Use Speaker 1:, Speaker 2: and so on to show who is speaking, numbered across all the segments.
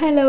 Speaker 1: Hello,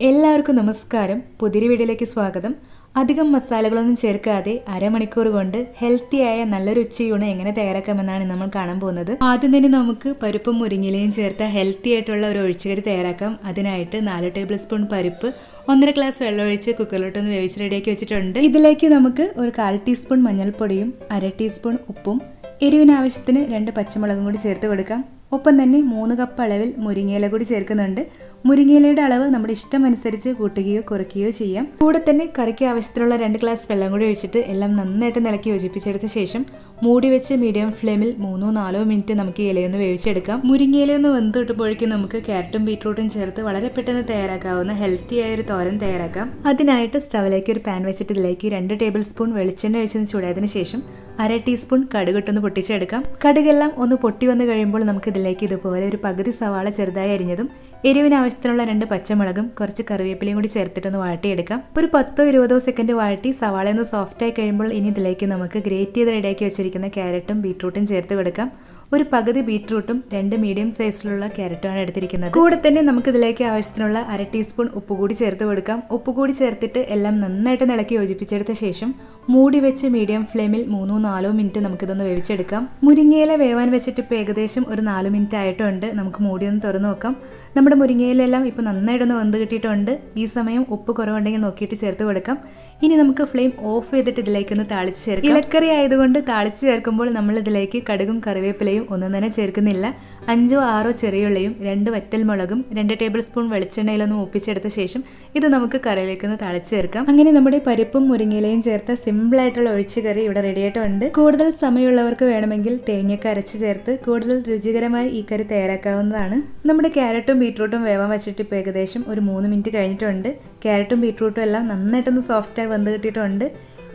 Speaker 1: എല്ലാവർക്കും നമസ്കാരം. പുതിയൊരു വീഡിയോയിലേക്ക് സ്വാഗതം. അധികം മസാലകളൊന്നും ചേർക്കാതെ അരമണിക്കൂർ കൊണ്ട് ഹെൽത്തിയായ നല്ലൊരു ഉച്ചയൂണ് എങ്ങനെ തയ്യാറാക്കാമെന്നാണ് നമ്മൾ കാണാൻ പോകുന്നത്. ആദ്യം തന്നെ നമുക്ക് പരിപ്പും മുരിങ്ങയിലയും ചേർത്ത ഹെൽത്തി ആയിട്ടുള്ള ഒരു ഒഴിച്ചുകറി തയ്യാറാക്കാം. അതിനായിട്ട് 4 ടേബിൾ സ്പൂൺ പരിപ്പ് 1.5 ഗ്ലാസ് വെള്ളം ഒഴിച്ച് കുക്കറിലോട്ടൊന്ന് വേവിച്ച് റെഡിയാക്കി വെച്ചിട്ടുണ്ട്. ഇതിലേക്ക് നമുക്ക് ഒരു 1/4 ടീസ്പൂൺ മഞ്ഞൾപ്പൊടിയും 1/2 ടീസ്പൂൺ ഉപ്പും എരിവിന് ആവശ്യത്തിന് 2 പച്ചമുളകും കൂടി ചേർത്ത് കൊടുക്കാം. ഒപ്പം തന്നെ 3 കപ്പ് അളവിൽ മുരിങ്ങയില കൂടി ചേർക്കുന്നുണ്ട്. മുരിങ്ങയിലയുടെ അളവ് നമ്മുടെ ഇഷ്ടമനുസരിച്ച് കൂട്ടുകയോ കുറയ്ക്കുകയോ ചെയ്യാം. കൂടെ തന്നെ കറിക്ക് ആവശ്യത്തിനുള്ള 2 ഗ്ലാസ് വെള്ളം കൂടി ഒഴിച്ചിട്ട് എല്ലാം നന്നായിട്ട് ഇളക്കി യോജിപ്പിച്ചെടുത്ത ശേഷം മൂടി വെച്ച് മീഡിയം ഫ്ലെയിമിൽ 3-4 മിനിറ്റ് നമുക്ക് ഇലയൊന്ന് വേവിച്ചെടുക്കാം. മുരിങ്ങയിലൊന്ന് വെന്ത് കിട്ടുമ്പോഴേക്കും നമുക്ക് ക്യാരറ്റും ബീട്രൂട്ടും ചേർത്ത് വളരെ പെട്ടെന്ന് തയ്യാറാക്കാവുന്ന ഹെൽത്തി ആയ ഒരു തോരൻ തയ്യാറാക്കാം. അതിനായിട്ട് സ്റ്റവിലേക്ക് ഒരു പാൻ വെച്ചിട്ട് ഇതിലേക്ക് 2 ടേബിൾ സ്പൂൺ വെളിച്ചെണ്ണ ഒഴിച്ചൊന്ന് ചൂടായതിനു ശേഷം 1/2 ടീസ്പൂൺ കടുകിട്ടൊന്ന് പൊട്ടിച്ചെടുക്കാം. കടുകെല്ലാം ഒന്ന് പൊട്ടി വന്ന് കഴിയുമ്പോൾ നമുക്ക് ഇതിലേക്ക് ഇതുപോലെ ഒരു പകുതി സവാള ചെറുതായി അരിഞ്ഞതും എരിവിന് ആവശ്യത്തിനുള്ള 2 പച്ചമുളകും കുറച്ച് കറിവേപ്പിലയും കൂടി ചേർത്തിട്ടൊന്ന് വഴട്ടിയെടുക്കാം. ഒരു 10-20 സെക്കൻഡ് വഴട്ടി സവാള ഒന്ന് സോഫ്റ്റ് ആയി കഴിയുമ്പോൾ ഇനി ഇതിലേക്ക് നമുക്ക് ഗ്രേറ്റ് ചെയ്ത് റെഡിയാക്കി വെച്ചിരിക്കുന്ന ക്യാരറ്റും ബീട്രൂട്ടും ചേർത്ത് കൊടുക്കാം. ഒരു പകുതി ബീട്രൂട്ടും 2 മീഡിയം സൈസിലുള്ള ക്യാരറ്റുമാണ് എടുത്തിരിക്കുന്നത്. കൂടെ തന്നെ നമുക്ക് ഇതിലേക്ക് ആവശ്യത്തിനുള്ള 1/2 ടീസ്പൂൺ ഉപ്പ് കൂടി ചേർത്ത് കൊടുക്കാം. ഉപ്പ് കൂടി ചേർത്തിട്ട് എല്ലാം നന്നായിട്ട് ഇളക്കി യോജിപ്പിച്ചെടുത്ത ശേഷം മൂടി വെച്ച് മീഡിയം ഫ്ലെയിമിൽ 3-4 മിനിറ്റ് നമുക്കിതൊന്ന് വേവിച്ചെടുക്കാം. മുരിങ്ങയില വേവാൻ വെച്ചിട്ട് ഇപ്പോൾ ഏകദേശം ഒരു 4 മിനിറ്റ് ആയിട്ടുണ്ട്. നമുക്ക് മൂടി ഒന്ന് തുറന്നു നോക്കാം. നമ്മുടെ മുരിങ്ങയിലെല്ലാം ഇപ്പോൾ നന്നായിട്ടൊന്ന് വെന്ത് കിട്ടിയിട്ടുണ്ട്. ഈ സമയം ഉപ്പ് കുറവുണ്ടെങ്കിൽ നോക്കിയിട്ട് ചേർത്ത് കൊടുക്കാം. ഇനി നമുക്ക് ഫ്ലെയിം ഓഫ് ചെയ്തിട്ട് ഇതിലേക്കൊന്ന് താളിച്ച് ചേർക്കാം. ഇലക്കറി ആയതുകൊണ്ട് താളിച്ച് ചേർക്കുമ്പോൾ നമ്മൾ ഇതിലേക്ക് കടുകും കറിവേപ്പിലയും ഒന്നും തന്നെ ചേർക്കുന്നില്ല. 5-6 ചെറിയുള്ളിയും 2 വറ്റൽമുളകും 2 ടേബിൾ സ്പൂൺ വെളിച്ചെണ്ണയിലൊന്ന് മൂപ്പിച്ചെടുത്ത ശേഷം ഇത് നമുക്ക് കറിയിലേക്കൊന്ന് താളിച്ച് ചേർക്കാം. അങ്ങനെ നമ്മുടെ പരിപ്പും മുരിങ്ങയിലയും ചേർത്ത സിമ്പിൾ ആയിട്ടുള്ള ഒഴിച്ചുകറി ഇവിടെ റെഡി ആയിട്ടുണ്ട്. കൂടുതൽ സമയമുള്ളവർക്ക് വേണമെങ്കിൽ തേങ്ങയൊക്കെ അരച്ച് ചേർത്ത് കൂടുതൽ രുചികരമായി ഈ കറി തയ്യാറാക്കാവുന്നതാണ്. നമ്മുടെ ക്യാരറ്റും ബീട്രൂട്ടും വേവാൻ വെച്ചിട്ട് ഇപ്പോൾ ഏകദേശം ഒരു 3 മിനിറ്റ് കഴിഞ്ഞിട്ടുണ്ട്. ക്യാരറ്റും ബീട്രൂട്ടും എല്ലാം നന്നായിട്ടൊന്ന് സോഫ്റ്റായി വെന്ത് കിട്ടിയിട്ടുണ്ട്.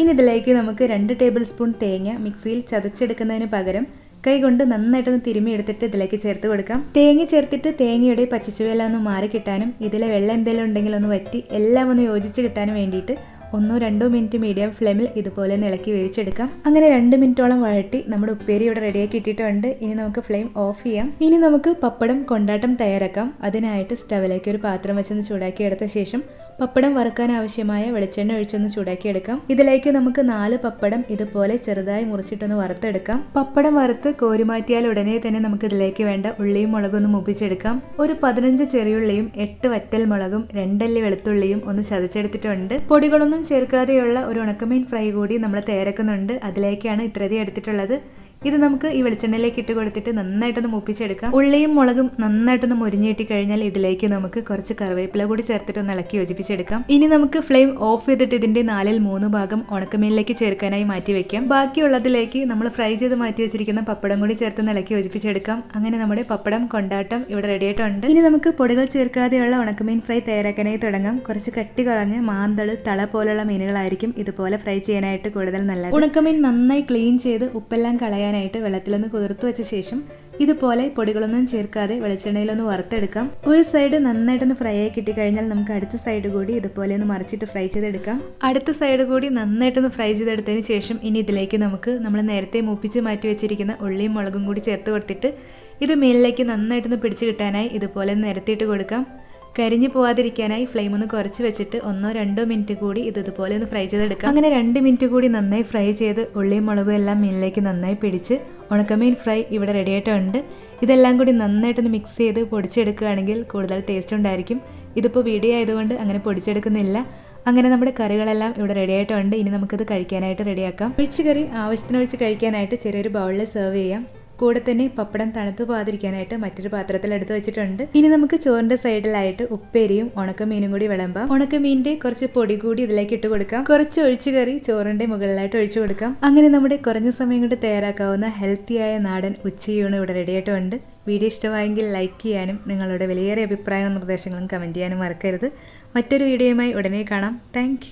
Speaker 1: ഇനി ഇതിലേക്ക് നമുക്ക് 2 ടേബിൾ സ്പൂൺ തേങ്ങ മിക്സിയിൽ ചതച്ചെടുക്കുന്നതിന് പകരം കൈകൊണ്ട് നന്നായിട്ടൊന്ന് തിരുമ്മി എടുത്തിട്ട് ഇതിലേക്ക് ചേർത്ത് കൊടുക്കാം. തേങ്ങ ചേർത്തിട്ട് തേങ്ങയുടെ പച്ചച്ചുവയെല്ലാം ഒന്ന് മാറി കിട്ടാനും ഇതിലെ വെള്ളം എന്തെങ്കിലും ഉണ്ടെങ്കിൽ ഒന്ന് വറ്റി എല്ലാം ഒന്ന് യോജിച്ച് കിട്ടാനും വേണ്ടിയിട്ട് 1-2 മിനിറ്റ് മീഡിയം ഫ്ലെയിമിൽ ഇതുപോലെ ഇളക്കി വേവിച്ചെടുക്കാം. അങ്ങനെ 2 മിനിറ്റോളം വഴറ്റി നമ്മുടെ ഉപ്പേരി ഇവിടെ റെഡിയാക്കി ഇട്ടിട്ടുണ്ട്. ഇനി നമുക്ക് ഫ്ലെയിം ഓഫ് ചെയ്യാം. ഇനി നമുക്ക് പപ്പടം കൊണ്ടാട്ടം തയ്യാറാക്കാം. അതിനായിട്ട് സ്റ്റവിലേക്ക് ഒരു പാത്രം വെച്ചൊന്ന് ചൂടാക്കി എടുത്ത ശേഷം പപ്പടം വറുക്കാൻ ആവശ്യമായ വെളിച്ചെണ്ണ ഒഴിച്ചൊന്ന് ചൂടാക്കിയെടുക്കാം. ഇതിലേക്ക് നമുക്ക് 4 പപ്പടം ഇതുപോലെ ചെറുതായി മുറിച്ചിട്ടൊന്ന് വറുത്തെടുക്കാം. പപ്പടം വറുത്ത് കോരിമാറ്റിയാൽ ഉടനെ തന്നെ നമുക്ക് ഇതിലേക്ക് വേണ്ട ഉള്ളിയും മുളകും ഒന്ന് മൂപ്പിച്ചെടുക്കാം. ഒരു 15 ചെറിയുള്ളിയും 8 വറ്റൽ മുളകും 2 അല്ലി വെളുത്തുള്ളിയും ഒന്ന് ചതച്ചെടുത്തിട്ടുണ്ട്. പൊടികളൊന്നും ചേർക്കാതെയുള്ള ഒരു ഉണക്കമീൻ ഫ്രൈ കൂടി നമ്മൾ തയ്യാറാക്കുന്നുണ്ട്. അതിലേക്കാണ് ഇത്രയധികം എടുത്തിട്ടുള്ളത്. ഇത് നമുക്ക് ഈ വെളിച്ചെണ്ണയിലേക്ക് ഇട്ട് കൊടുത്തിട്ട് നന്നായിട്ടൊന്ന് മൂപ്പിച്ചെടുക്കാം. ഉള്ളിയും മുളകും നന്നായിട്ടൊന്ന് മുരിഞ്ഞിട്ടി കഴിഞ്ഞാൽ ഇതിലേക്ക് നമുക്ക് കുറച്ച് കറിവേപ്പില കൂടി ചേർത്തിട്ടൊന്ന് ഇളക്കി യോജിപ്പിച്ചെടുക്കാം. ഇനി നമുക്ക് ഫ്ലെയിം ഓഫ് ചെയ്തിട്ട് ഇതിന്റെ 4/3 ഭാഗം ഉണക്കമീനിലേക്ക് ചേർക്കാനായി മാറ്റി വെക്കാം. ബാക്കിയുള്ളതിലേക്ക് നമ്മൾ ഫ്രൈ ചെയ്ത് മാറ്റി വെച്ചിരിക്കുന്ന പപ്പടം കൂടി ചേർത്ത് ഇളക്കി യോജിപ്പിച്ചെടുക്കാം. അങ്ങനെ നമ്മുടെ പപ്പടം കൊണ്ടാട്ടം ഇവിടെ റെഡി ആയിട്ടുണ്ട്. ഇനി നമുക്ക് പൊടികൾ ചേർക്കാതെയുള്ള ഉണക്കമീൻ ഫ്രൈ തയ്യാറാക്കാനായി തുടങ്ങാം. കുറച്ച് കട്ടി കുറഞ്ഞ് മാന്തള് തള പോലുള്ള മീനുകളായിരിക്കും ഇതുപോലെ ഫ്രൈ ചെയ്യാനായിട്ട് കൂടുതൽ നല്ലത്. ഉണക്കമീൻ നന്നായി ക്ലീൻ ചെയ്ത് ഉപ്പെല്ലാം കളയാനായിട്ട് വെള്ളത്തിലൊന്ന് കുതിർത്ത് വെച്ച ശേഷം ഇതുപോലെ പൊടികളൊന്നും ചേർക്കാതെ വെളിച്ചെണ്ണയിലൊന്ന് വറുത്തെടുക്കാം. ഒരു സൈഡ് നന്നായിട്ടൊന്ന് ഫ്രൈ ആയി കിട്ടിക്കഴിഞ്ഞാൽ നമുക്ക് അടുത്ത സൈഡ് കൂടി ഇതുപോലെ ഒന്ന് മറിച്ചിട്ട് ഫ്രൈ ചെയ്തെടുക്കാം. അടുത്ത സൈഡ് കൂടി നന്നായിട്ടൊന്ന് ഫ്രൈ ചെയ്തെടുത്തതിന് ശേഷം ഇനി ഇതിലേക്ക് നമുക്ക് നമ്മൾ നേരത്തെ മൂപ്പിച്ച് മാറ്റി വെച്ചിരിക്കുന്ന ഉള്ളിയും മുളകും കൂടി ചേർത്ത് കൊടുത്തിട്ട് ഇത് മേലിലേക്ക് നന്നായിട്ടൊന്ന് പിടിച്ച് കിട്ടാനായി ഇതുപോലെ നിരത്തിയിട്ട് കൊടുക്കാം. കരിഞ്ഞു പോവാതിരിക്കാനായി ഫ്ലെയിം ഒന്ന് കുറച്ച് വെച്ചിട്ട് 1-2 മിനിറ്റ് കൂടി ഇതുപോലെ ഒന്ന് ഫ്രൈ ചെയ്തെടുക്കാം. അങ്ങനെ 2 മിനിറ്റ് കൂടി നന്നായി ഫ്രൈ ചെയ്ത് ഉള്ളിയും മുളകും എല്ലാം മീനിലേക്ക് നന്നായി പിടിച്ച് ഉണക്കമീൻ ഫ്രൈ ഇവിടെ റെഡി ആയിട്ടുണ്ട്. ഇതെല്ലാം കൂടി നന്നായിട്ടൊന്ന് മിക്സ് ചെയ്ത് പൊടിച്ചെടുക്കുകയാണെങ്കിൽ കൂടുതൽ ടേസ്റ്റ് ഉണ്ടായിരിക്കും. ഇതിപ്പോൾ വീഡിയോ ആയതുകൊണ്ട് അങ്ങനെ പൊടിച്ചെടുക്കുന്നില്ല. അങ്ങനെ നമ്മുടെ കറികളെല്ലാം ഇവിടെ റെഡി ആയിട്ടുണ്ട്. ഇനി നമുക്കിത് കഴിക്കാനായിട്ട് റെഡിയാക്കാം. ഒഴിച്ച് കറി ആവശ്യത്തിനൊഴിച്ച് കഴിക്കാനായിട്ട് ചെറിയൊരു ബൗളിൽ സെർവ് ചെയ്യാം. കൂടെ തന്നെ പപ്പടം തണുത്തു പോകാതിരിക്കാനായിട്ട് മറ്റൊരു പാത്രത്തിൽ എടുത്ത് വെച്ചിട്ടുണ്ട്. ഇനി നമുക്ക് ചോറിന്റെ സൈഡിലായിട്ട് ഉപ്പേരിയും ഉണക്കമീനും കൂടി വിളമ്പാം. ഉണക്കമീനിന്റെ കുറച്ച് പൊടി കൂടി ഇതിലേക്ക് ഇട്ട് കൊടുക്കാം. കുറച്ച് ഒഴിച്ചു കറി ചോറിന്റെ മുകളിലായിട്ട് ഒഴിച്ചു കൊടുക്കാം. അങ്ങനെ നമ്മുടെ കുറഞ്ഞ സമയം കൊണ്ട് തയ്യാറാക്കാവുന്ന ഹെൽത്തിയായ നാടൻ ഉച്ചയൂണ് ഇവിടെ റെഡി ആയിട്ടുണ്ട്. വീഡിയോ ഇഷ്ടമായെങ്കിൽ ലൈക്ക് ചെയ്യാനും നിങ്ങളുടെ വിലയേറിയ അഭിപ്രായവും നിർദ്ദേശങ്ങളും കമന്റ് ചെയ്യാനും മറക്കരുത്. മറ്റൊരു വീഡിയോയുമായി ഉടനെ കാണാം. താങ്ക്